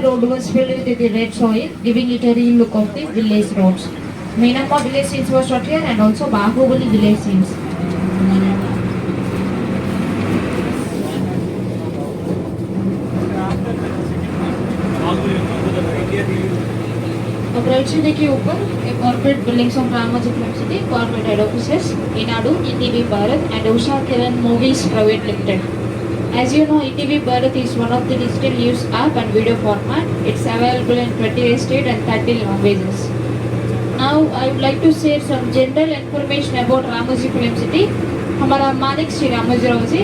road was filled with the red soil, giving it a real look of the village roads. Meenamma village scenes were shot here and also Bahubali village scenes. अब right से देखिए ऊपर एक corporate buildings of Ramoji film city, corporate head offices, Eenadu, ETV Bharat and Usha Kiran Movies Private Limited. As you know, ETV Bharat is one of the digital news app and video format. It's available in 28 states and 30 languages. Now, I would like to share some general information about Ramoji Film City. हमारा मालिक श्री रामोजी राव जी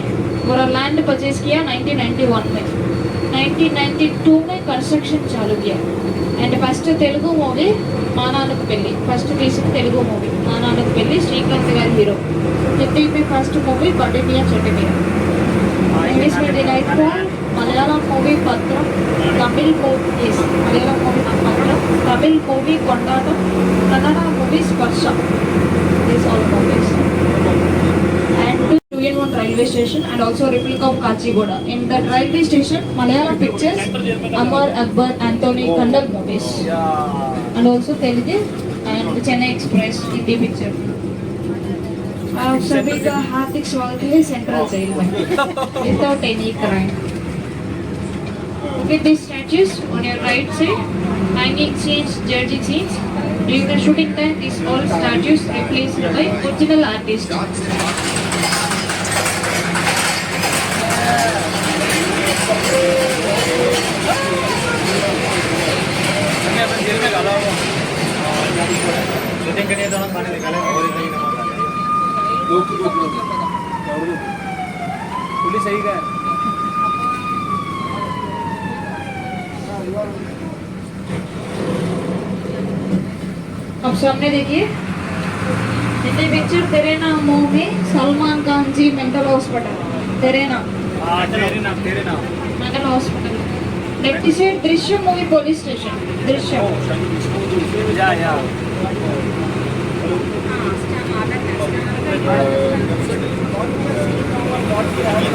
और land purchase किया 1991 में. 1992 में construction चालू किया. And first Telugu movie Maananak Pelli. First recent Telugu movie Maananak Pelli, Srikanth garu hero. Hindi first movie Badiniya Chettiya. English movie Nightfall, Malayalam movie Patram, Tamil movie Malayalam movie Patram, Tamil movie Kondatam, Kannada movie Sparsha. These all movies. And 2-in-1 railway station and also replica of Kachigoda. In that railway station, Malayalam pictures Amar, Akbar, Anthony, Kandal movies. And also Telugu and Chennai Express in the picture. आप सभी का हार्दिक स्वागत है central jail में without any crime. With these statues on your right side, hanging scenes, judging scenes. During the shooting time, these all statues replaced by original artists. Police सही का अब सामने देखिए इतने पिक्चर तेरे नाम मूवी सलमान खान जी मेंटल हॉस्पिटल तेरे नाम mental hospital. Left side Drishyam movie police station Drishyam.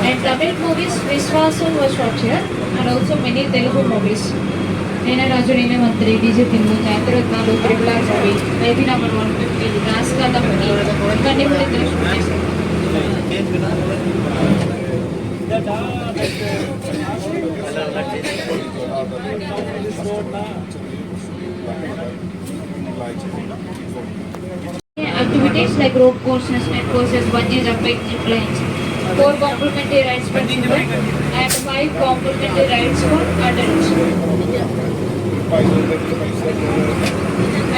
And Tamil movies Viswasam was shot here and also many Telugu movies. Nene Raju Nene Mantri, DJ Tindu, Jayantharatnalu, Triple R movie, Baby Number 150, Raskala Muni, Kandimuli Trishmovies. Activities like rope courses, net courses, bungee jumping, zip lines, 4 complimentary rides for children and 5 complimentary rides for adults.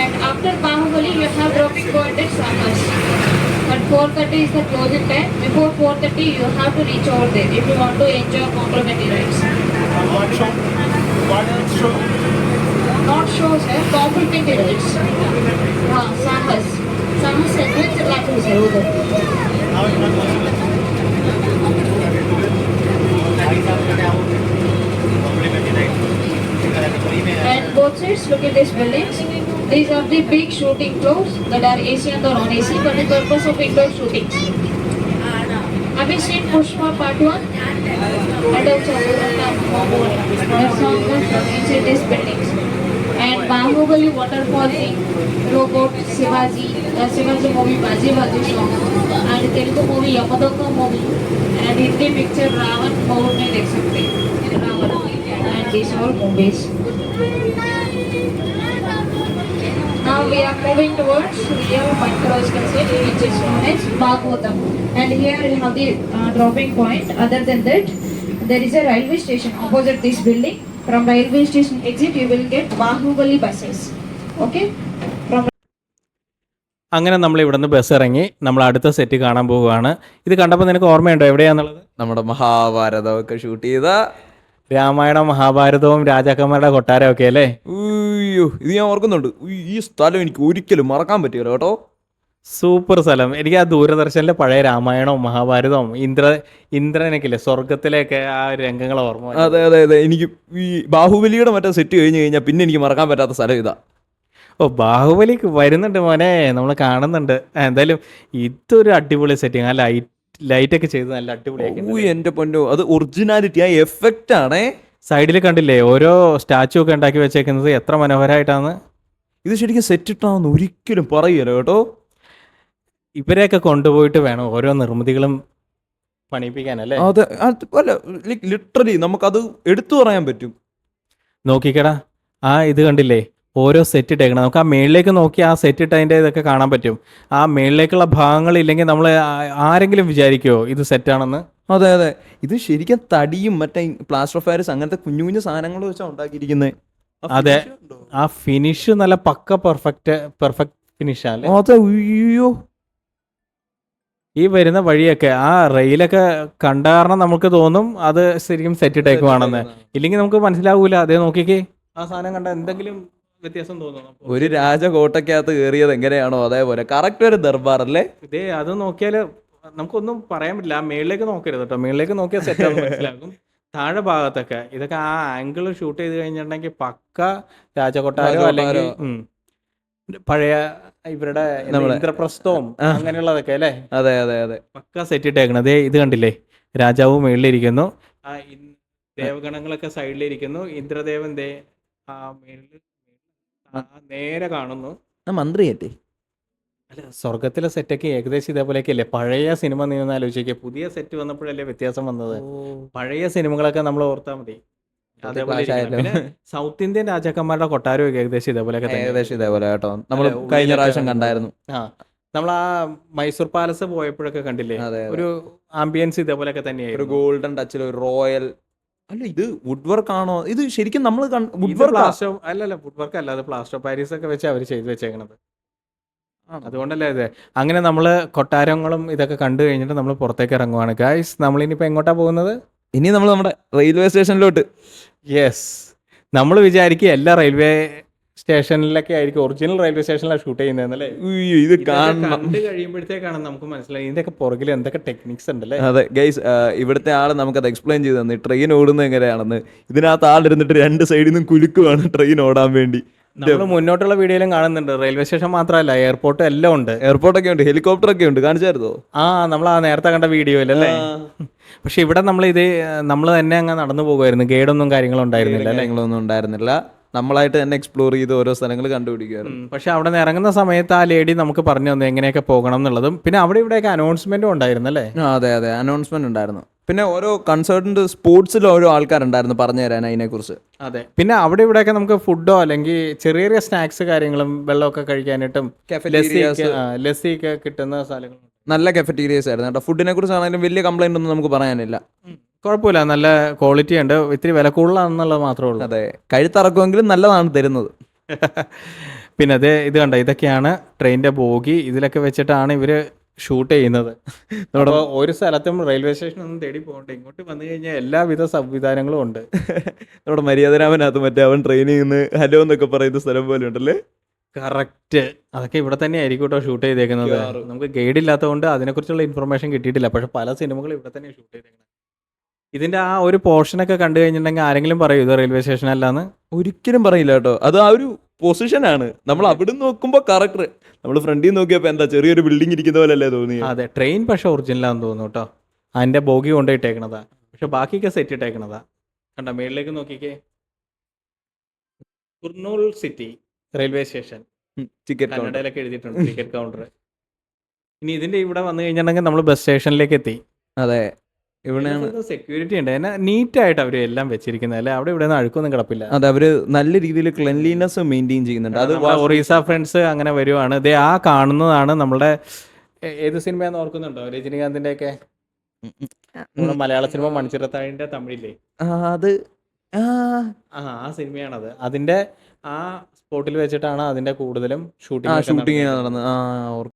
And after Bahubali, you have dropping point at Samas. At 4:30 is the closing time. Before 4:30, you have to reach over there if you want to enjoy complimentary rides. Not shows, complimentary rides. Samas. Samas adventure classes are over. And both sides, look at these buildings. These are the big shooting floors that are AC and non-AC for the purpose of indoor shootings. Have you seen Pushpa Part 1? And also that song was inside these buildings. And Bahubali waterfall thing, robot Shivaji movie Baji Baji song, and Telugu movie Yamadonga movie, and Hindi picture Ravan बहुत नहीं देख सकते Ravan. And these all movies. Now we are moving towards real mythological set, which is known as Bhagavatam. And here you have the dropping point. Other than that, there is a railway station opposite this building. From railway station exit, you will get Bahubali buses. Okay? From അങ്ങനെ നമ്മൾ ഇവിടുന്ന് bus ഇറങ്ങി നമ്മൾ അടുത്ത set കാണാൻ പോവുകയാണ്. ഇത് കണ്ടപ്പോൾ നിനക്ക് ഓർമ്മയുണ്ടോ എവിടെയാണെന്നുള്ളത്? നമ്മുടെ മഹാഭാരതമൊക്കെ ഷൂട്ട് ചെയ്ത രാമായണം, മഹാഭാരതവും, രാജാക്കന്മാരുടെ കൊട്ടാരമൊക്കെ അല്ലേ? അയ്യോ, ഇത് ഞാൻ ഓർക്കുന്നുണ്ട്. ഈ സ്ഥലം എനിക്ക് ഒരിക്കലും മറക്കാൻ പറ്റില്ല കേട്ടോ. സൂപ്പർ സ്ഥലം. എനിക്ക് ആ ദൂരദർശനിലെ പഴയ രാമായണവും മഹാഭാരതവും ഇന്ദ്രനൊക്കെ സ്വർഗത്തിലേക്ക് ആ രംഗങ്ങൾ ഓർമ്മ. അതെ, എനിക്ക് ഈ ബാഹുബലിയുടെ മറ്റേ സെറ്റ് കഴിഞ്ഞ് കഴിഞ്ഞാൽ പിന്നെ എനിക്ക് മറക്കാൻ പറ്റാത്ത സ്ഥലം ഇതാ. ബാഹുബലിക്ക് വരുന്നുണ്ട് മോനെ, നമ്മൾ കാണുന്നുണ്ട്. എന്തായാലും ഇതൊരു അടിപൊളി സെറ്റിങ്. ആ ലൈറ്റൊക്കെ ചെയ്ത് നല്ല അടിപൊളിയാക്കി. എൻ്റെ പൊന്നോ, അത് ഒറിജിനാലിറ്റി, ആ എഫക്റ്റ് ആണേ. സൈഡിൽ കണ്ടില്ലേ ഓരോ സ്റ്റാച്ചു ഒക്കെ ഉണ്ടാക്കി വെച്ചേക്കുന്നത് എത്ര മനോഹരമായിട്ടാണ്. ഇത് ശരിക്കും സെറ്റ് ഇട്ടാന്ന് ഒരിക്കലും പറയല്ലോ കേട്ടോ. ഇവരെയൊക്കെ കൊണ്ടുപോയിട്ട് വേണം ഓരോ നിർമ്മിതികളും പണിയിപ്പിക്കാനല്ലേ. അതെ, അല്ല ലിറ്ററലി നമുക്കത് എടുത്തു പറയാൻ പറ്റും. നോക്കിക്കടാ, ആ ഇത് കണ്ടില്ലേ ഓരോ സെറ്റ് ഇട്ടേക്കണം. നമുക്ക് ആ മേളിലേക്ക് നോക്കി ആ സെറ്റ് ഇട്ടതിൻ്റെ ഇതൊക്കെ കാണാൻ പറ്റും. ആ മേളിലേക്കുള്ള ഭാഗങ്ങൾ ഇല്ലെങ്കിൽ നമ്മൾ ആരെങ്കിലും വിചാരിക്കുമോ ഇത് സെറ്റാണെന്ന്? അതെ അതെ, ഇത് ശരിക്കും തടിയും മറ്റേ പ്ലാസ്റ്റർ ഓഫ് പാരീസ് അങ്ങനത്തെ കുഞ്ഞു കുഞ്ഞു സാധനങ്ങൾ വെച്ചാണ് ഉണ്ടാക്കിയിരിക്കുന്നത്. അതെ, ആ ഫിനിഷ് നല്ല പക്ക പെർഫെക്റ്റ് ഫിനിഷാണ്. അതെ, അയ്യോ ഈ വരുന്ന വഴിയൊക്കെ ആ റെയിലൊക്കെ കണ്ട കാരണം നമുക്ക് തോന്നും അത് ശരിക്കും സെറ്റ് ഇട്ടേക്കുവാണെന്ന്. ഇല്ലെങ്കിൽ നമുക്ക് മനസ്സിലാവൂല. അതേ നോക്കിക്കേ, ആ സാധനം കണ്ട എന്തെങ്കിലും വ്യത്യാസം തോന്നുന്നു. ഒരു രാജകോട്ടയ്ക്കകത്ത് കയറിയത് എങ്ങനെയാണോ അതേപോലെ കറക്റ്റ് ഒരു ദർബാർ അല്ലേ. ഇതേ അത് നോക്കിയാൽ നമുക്കൊന്നും പറയാൻ പറ്റില്ല. ആ മേളിലേക്ക് നോക്കരുത് കേട്ടോ, മേളിലേക്ക് നോക്കിയാൽ സെറ്റാണെന്ന് മനസ്സിലാകും. താഴെ ഭാഗത്തൊക്കെ ഇതൊക്കെ ആ ആംഗിൾ ഷൂട്ട് ചെയ്ത് കഴിഞ്ഞിട്ടുണ്ടെങ്കിൽ പക്ക രാജകൊട്ടാരോ അല്ലെങ്കിൽ പഴയ ഇവരുടെ ഇന്ദ്രപ്രസ്ഥവും അങ്ങനെയുള്ളതൊക്കെ അല്ലേ. അതെ അതെ അതെ, പക്ക സെറ്റ് ഇട്ടേക്കണത്. ഇത് കണ്ടില്ലേ, രാജാവ് മേളിലിരിക്കുന്നു, ആ ദേവഗണങ്ങളൊക്കെ സൈഡിലിരിക്കുന്നു, ഇന്ദ്രദേവൻ ആ മേളിൽ നേരെ കാണുന്നു. മന്ത്രിയല്ലേ? അല്ല, സ്വർഗത്തിലെ സെറ്റൊക്കെ ഏകദേശം ഇതേപോലെയൊക്കെ അല്ലേ. പഴയ സിനിമ നീ ഒന്ന് ആലോചിക്കുക, പുതിയ സെറ്റ് വന്നപ്പോഴല്ലേ വ്യത്യാസം വന്നത്. പഴയ സിനിമകളൊക്കെ നമ്മൾ ഓർത്താൽ മതി. അതേപോലെ പിന്നെ സൗത്ത് ഇന്ത്യൻ രാജാക്കന്മാരുടെ കൊട്ടാരം ഏകദേശം ഇതേപോലെയൊക്കെ ഏകദേശം ഇതേപോലെ കേട്ടോ. നമ്മൾ കഴിഞ്ഞ പ്രാവശ്യം കണ്ടായിരുന്നു. നമ്മൾ ആ മൈസൂർ പാലസ് പോയപ്പോഴൊക്കെ കണ്ടില്ലേ, ഒരു ആംബിയൻസ് ഇതേപോലെയൊക്കെ തന്നെയായിരുന്നു. ഒരു ഗോൾഡൻ ടച്ചിൽ ഒരു റോയൽ. അല്ല, ഇത് വുഡ് വർക്ക് ആണോ? ഇത് ശരിക്കും നമ്മൾ വുഡ് വർക്ക് അല്ലല്ല, വുഡ് വർക്ക് അല്ല, അത് പ്ലാസ്റ്റർ ഓഫ് പാരീസ് ഒക്കെ വെച്ച് അവർ ചെയ്ത് വെച്ചേക്കണത്. അതുകൊണ്ടല്ലേ ഇത്. അങ്ങനെ നമ്മൾ കൊട്ടാരങ്ങളും ഇതൊക്കെ കണ്ടു കഴിഞ്ഞിട്ട് നമ്മൾ പുറത്തേക്ക് ഇറങ്ങുവാണ് ഗൈസ്. നമ്മളിനിപ്പോൾ എങ്ങോട്ടാ പോകുന്നത്? ഇനി നമ്മൾ നമ്മുടെ റെയിൽവേ സ്റ്റേഷനിലോട്ട്. യെസ്, നമ്മൾ വിചാരിക്കുക എല്ലാ റെയിൽവേ സ്റ്റേഷനിലൊക്കെ ആയിരിക്കും, ഒറിജിനൽ റെയിൽവേ സ്റ്റേഷനിലാണ് ഷൂട്ട് ചെയ്യുന്നതെന്നല്ലേ. ഇത് കണ്ടു കഴിയുമ്പോഴത്തേക്കാണ് നമുക്ക് മനസ്സിലായി ഇതിൻ്റെയൊക്കെ പുറകിൽ എന്തൊക്കെ ടെക്നിക്സ് ഉണ്ടല്ലേ. അതെ ഗൈസ്, ഇവിടുത്തെ ആൾ നമുക്കത് എക്സ്പ്ലെയിൻ ചെയ്ത് തന്നെ ട്രെയിൻ ഓടുന്നത് എങ്ങനെയാണെന്ന്. ഇതിനകത്ത് ആളിരുന്നിട്ട് രണ്ട് സൈഡിൽ നിന്നും കുലുക്കുവാണ് ട്രെയിൻ ഓടാൻ വേണ്ടി. നമ്മൾ മുന്നോട്ടുള്ള വീഡിയോയിലും കാണുന്നുണ്ട്. റെയിൽവേ സ്റ്റേഷൻ മാത്രമല്ല, എയർപോർട്ട് എല്ലാം ഉണ്ട്. എയർപോർട്ടൊക്കെ ഉണ്ട്, ഹെലികോപ്റ്റർ ഒക്കെ ഉണ്ട്. കാണിച്ചായിരുന്നോ? നമ്മൾ ആ നേരത്തെ കണ്ട വീഡിയോയിലല്ലേ. പക്ഷെ ഇവിടെ നമ്മൾ തന്നെ അങ്ങ് നടന്നു പോകുമായിരുന്നു. ഗൈഡൊന്നും കാര്യങ്ങളും ഉണ്ടായിരുന്നില്ല. കാര്യങ്ങളൊന്നും ഉണ്ടായിരുന്നില്ല. നമ്മളായിട്ട് തന്നെ എക്സ്പ്ലോർ ചെയ്ത് ഓരോ സ്ഥലങ്ങൾ കണ്ടുപിടിക്കുമായിരുന്നു. പക്ഷെ അവിടെ നിന്ന് ഇറങ്ങുന്ന സമയത്ത് ആ ലേഡി നമുക്ക് പറഞ്ഞു തന്നു എങ്ങനെയൊക്കെ പോകണം എന്നുള്ളതും. പിന്നെ അവിടെ ഇവിടെയൊക്കെ അനൗൺസ്മെന്റും ഉണ്ടായിരുന്നു അല്ലേ. അതെ അതെ, അനൗൺസ്മെന്റ് ഉണ്ടായിരുന്നു. പിന്നെ ഓരോ കൺസേർട്ടിന്റെ സ്പോർട്സിൽ ഓരോ ആൾക്കാരുണ്ടായിരുന്നു പറഞ്ഞു തരാൻ അതിനെക്കുറിച്ച്. അതെ, പിന്നെ അവിടെ ഇവിടെയൊക്കെ നമുക്ക് ഫുഡോ അല്ലെങ്കിൽ ചെറിയ ചെറിയ സ്നാക്സ് കാര്യങ്ങളും വെള്ളമൊക്കെ കഴിക്കാനായിട്ടും ലസ്സി ഒക്കെ കിട്ടുന്ന സ്ഥലങ്ങൾ. നല്ല കഫറ്റീരിയസ് ആയിരുന്നു കേട്ടോ. ഫുഡിനെ കുറിച്ചാണെങ്കിലും വലിയ കംപ്ലൈന്റ് ഒന്നും നമുക്ക് പറയാനില്ല. കുഴപ്പമില്ല, നല്ല ക്വാളിറ്റി ഉണ്ട്. ഇത്തിരി വില കൂടുതലാണെന്നുള്ളത് മാത്രമേ ഉള്ളൂ. അതെ, കഴുത്തിറക്കുമെങ്കിലും നല്ലതാണ് തരുന്നത്. പിന്നെ ഇത് കണ്ട, ഇതൊക്കെയാണ് ട്രെയിനിന്റെ ബോഗി. ഇതിലൊക്കെ വെച്ചിട്ടാണ് ഇവര് ഷൂട്ട് ചെയ്യുന്നത്. അപ്പോൾ ഒരു സ്ഥലത്തും റെയിൽവേ സ്റ്റേഷൻ ഒന്നും തേടി പോകണ്ട, ഇങ്ങോട്ട് വന്നു കഴിഞ്ഞാൽ എല്ലാവിധ സംവിധാനങ്ങളും ഉണ്ട്. നമ്മുടെ മര്യാദരാമനകത്ത് മറ്റേ അവൻ ട്രെയിനിൽ നിന്ന് ഹലോ എന്നൊക്കെ പറയുന്ന സ്ഥലം പോലെ ഉണ്ടല്ലേ. കറക്റ്റ്, അതൊക്കെ ഇവിടെ തന്നെ ആയിരിക്കും കേട്ടോ ഷൂട്ട് ചെയ്തേക്കുന്നത്. നമുക്ക് ഗൈഡ് ഇല്ലാത്തതുകൊണ്ട് അതിനെക്കുറിച്ചുള്ള ഇൻഫർമേഷൻ കിട്ടിയിട്ടില്ല. പക്ഷെ പല സിനിമകളും ഇവിടെ തന്നെ ഷൂട്ട് ചെയ്തേക്കുന്നത്. ഇതിന്റെ ആ ഒരു പോർഷനൊക്കെ കണ്ടു കഴിഞ്ഞിട്ടുണ്ടെങ്കിൽ ആരെങ്കിലും പറയൂ ഇത് റെയിൽവേ സ്റ്റേഷൻ അല്ലാന്ന്? ഒരിക്കലും പറയില്ല കേട്ടോ. അത് ആ ഒരു പൊസിഷനാണ്. നമ്മൾ അവിടെ നോക്കുമ്പോൾ കറക്റ്റ്, നമ്മൾ ഫ്രണ്ടിൽ നോക്കിയപ്പോൾ എന്താ ചെറിയൊരു ബിൽഡിംഗ് ഇരിക്കുന്ന പോലെ അല്ലേ തോന്നി. അതെ, ട്രെയിൻ പക്ഷെ ഒറിജിനലാന്ന് തോന്നുന്നു കേട്ടോ. അതിന്റെ ബോഗി കൊണ്ടിട്ടേക്കണതാ, പക്ഷെ ബാക്കിയൊക്കെ സെറ്റ് ഇട്ടേക്കണതാ. കണ്ട, മേളിലേക്ക് നോക്കിക്കേ, കുർണൂൽ സിറ്റി റെയിൽവേ സ്റ്റേഷൻ, കന്നഡയിലൊക്കെ എഴുതിയിട്ടുണ്ട് ടിക്കറ്റ് കൗണ്ടർ. ഇനി ഇതിന്റെ ഇവിടെ വന്നു കഴിഞ്ഞിട്ടുണ്ടെങ്കിൽ നമ്മൾ ബസ് സ്റ്റേഷനിലേക്ക് എത്തി. അതെ, ഇവിടെയാണ് സെക്യൂരിറ്റി ഉണ്ട്. എന്നാ നീറ്റ് ആയിട്ട് അവർ എല്ലാം വെച്ചിരിക്കുന്നത് അല്ലേ. അവിടെ ഇവിടെ അഴുക്കൊന്നും കിടപ്പില്ല. അതെ, അവര് നല്ല രീതിയിൽ ക്ലെൻലിനെസ് മെയിൻറ്റെയിൻ ചെയ്യുന്നുണ്ട്. അത് ഒറീസ ഫ്രണ്ട്സ് അങ്ങനെ വരുവാണ്. ഇതേ ആ കാണുന്നതാണ് നമ്മുടെ ഏത് സിനിമയാന്ന് ഓർക്കുന്നുണ്ടോ? രജനീകാന്തിന്റെ ഒക്കെ നമ്മുടെ മലയാള സിനിമ മണിച്ചിത്രത്താഴിന്റെ തമിഴില്ലേ, അത് ആ സിനിമയാണത്. അതിന്റെ ആ സ്പോട്ടിൽ വെച്ചിട്ടാണ് അതിന്റെ കൂടുതലും ഷൂട്ടിംഗ് നടന്നത്.